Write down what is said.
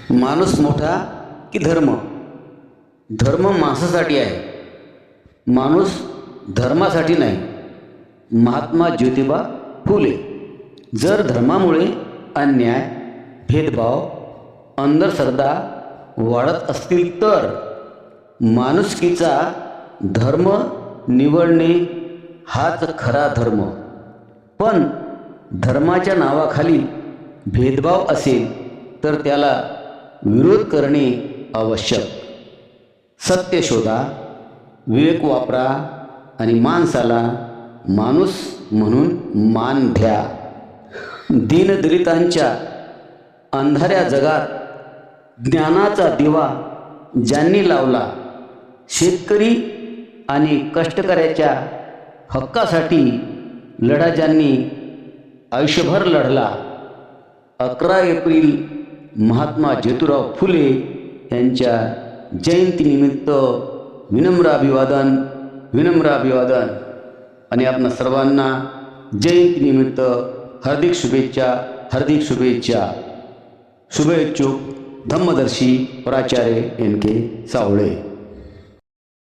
माणूस मोठा की धर्म? धर्म माणसासाठी आहे, माणूस धर्मासाठी नाही. महात्मा ज्योतिबा फुले. जर धर्मामुळे अन्याय, भेदभाव, अंधश्रद्धा वाढत असतील तर माणुसकीचा धर्म निवडणे हाच खरा धर्म. पण धर्माच्या नावाखाली भेदभाव असेल तर त्याला विरोध करणे आवश्यक. सत्य शोधा, विवेक वापरा आणि माणसाला माणूस म्हणून मान द्या. दीनदलितांच्या अंधाऱ्या जगात ज्ञानाचा दिवा ज्यांनी लावला, शेतकरी आणि कष्टकऱ्याच्या हक्कासाठी लढा ज्यांनी आयुष्यभर लढला, 11 एप्रिल महात्मा ज्योतिराव फुले यांच्या जयंतीनिमित्त विनम्र अभिवादन, विनम्र अभिवादन. आणि आपणा सर्वांना जयंतीनिमित्त हार्दिक शुभेच्छा, हार्दिक शुभेच्छा. शुभेच्छुक धम्मदर्शी प्राचार्य NK सावळे.